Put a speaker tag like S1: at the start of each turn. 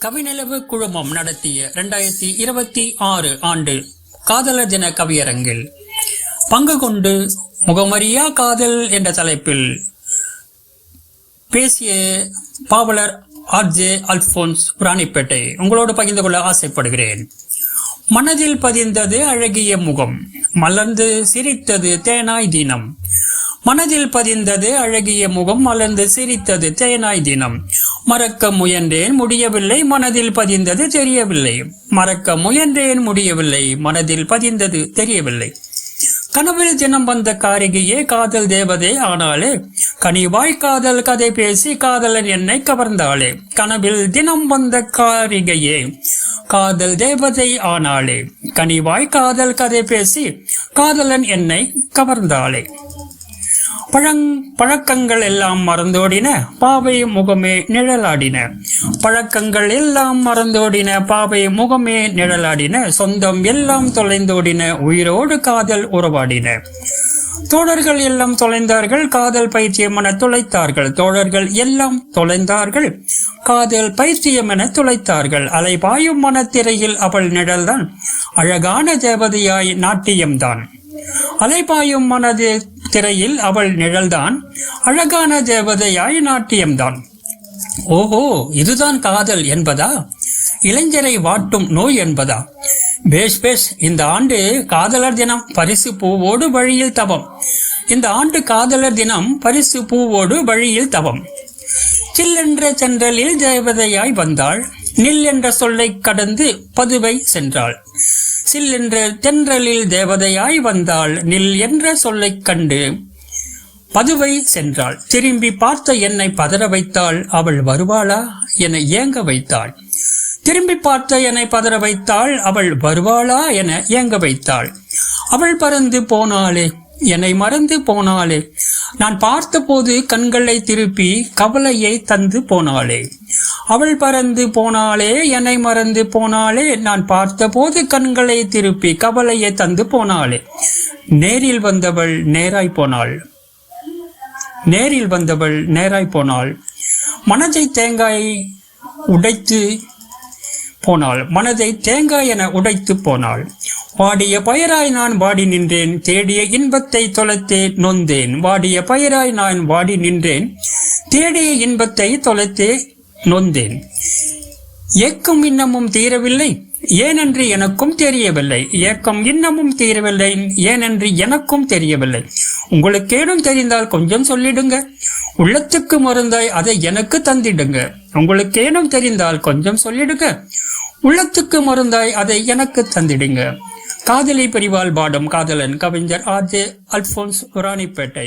S1: கவிநிலவு குழுமம் நடத்திய 2026 ஆண்டு காதலர் தின கவியரங்கில் பங்கு கொண்டு முகமறியா காதல் என்ற தலைப்பில் பேசிய பாவலர் ஆர்ஜே அல்போன்ஸ் ராணிப்பேட்டை உங்களோடு பகிர்ந்து கொள்ள ஆசைப்படுகிறேன். மனதில் பதிந்தது அழகிய முகம், மலர்ந்து சிரித்தது தேனாய் தினம். மனதில் பதிந்தது அழகிய முகம், மலர்ந்து சிரித்தது தேனாய் தினம். மறக்க முயன்றேன் முடியவில்லை, மனதில் பதிந்தது தெரியவில்லை. மறக்க முயன்றேன் முடியவில்லை, மனதில் பதிந்தது தெரியவில்லை. கனவில் தினம் வந்த காரிகையே காதல் தேவதே ஆனாலே, கனிவாய் காதல் கதை பேசி காதலன் என்னை கவர்ந்தாளே. கனவில் தினம் வந்த காரிகையே காதல் தேவதை ஆனாளே, கனிவாய் காதல் கதை பேசி காதலன் என்னை கவர்ந்தாளே. பழக்கங்கள் எல்லாம் மறந்தோடின, பாவை முகமே நிழலாடின. பழக்கங்கள் எல்லாம் மறந்தோடின, பாவை முகமே நிழலாடின. சொந்தம் எல்லாம் தொலைந்தோடின, உயிரோடு காதல் உறவாடின. தோழர்கள் எல்லாம் தொலைந்தார்கள், காதல் பைத்தியம் என துளைத்தார்கள். தோழர்கள் எல்லாம் தொலைந்தார்கள், காதல் பைத்தியம் என துளைத்தார்கள். அலைபாயும் மனத்திரையில் அவள் நிழல்தான், அழகான தேவதையாய் நாட்டியம்தான். அலைபாயும் மனது திரையில் அவள் நிழல்தான், அழகான தேவதையாய் நாட்டியம்தான். ஓஹோ, இதுதான் காதல் என்பதா? இளைஞரை வாட்டும் நோய் என்பதா? பேஷ் பேஷ், இந்த ஆண்டு காதலர் தினம் பரிசு பூவோடு வழியில் தவம். இந்த ஆண்டு காதலர் தினம் பரிசு பூவோடு வழியில் தவம். சில்லென்ற சென்றலில் தேவதையாய் வந்தாள், நில் என்ற சொல்லை கடந்து பதுவை சென்றாள். சில் என்ற தென்றலில் தேவதையாய் வந்தாள், நில் என்ற சொல்லை கண்டு பதுவை சென்றாள். திரும்பி பார்த்த என்னை பதற வைத்தாள், அவள் வருவாளா என ஏங்க வைத்தாள். திரும்பி பார்த்த என்னை பதற வைத்தாள், அவள் வருவாளா என ஏங்க வைத்தாள். அவள் பறந்து போனாளே, என்னை மறந்து போனாளே. நான் பார்த்த போது கண்களை திருப்பி கவலையை தந்து போனாளே. அவள் பறந்து போனாளே, என்னை மறந்து போனாளே. நான் பார்த்த போது கண்களை திருப்பி கவலையை தந்து போனாளே. நேரில் வந்தவள் நேராய் போனாள், நேரில் வந்தவள் நேராய் போனாள். மனதை தேங்காய் உடைத்து போனாள், மனதை தேங்காய் என உடைத்து போனாள். வாடிய பயிராய் நான் வாடி நின்றேன், தேடிய இன்பத்தை தொலைத்தே நொந்தேன். வாடிய பயிராய் நான் வாடி நின்றேன், தேடிய இன்பத்தை தொலைத்தே நொந்தேன். ஏக்கம் இன்னமும் தீரவில்லை, ஏனென்று எனக்கும் தெரியவில்லை. ஏக்கம் இன்னமும் தீரவில்லை, ஏனென்று எனக்கும் தெரியவில்லை. உங்களுக்கேனும் தெரிந்தால் கொஞ்சம் சொல்லிடுங்க, உள்ளத்துக்கு மருந்தாய் அதை எனக்கு தந்திடுங்க. உங்களுக்கேனும் தெரிந்தால் கொஞ்சம் சொல்லிடுங்க, உள்ளத்துக்கு மருந்தாய் அதை எனக்கு தந்திடுங்க. காதலி பிரிவால் பாடும் காதலன் கவிஞர் ஆர்ஜே அல்போன்ஸ் ராணிப்பேட்டை.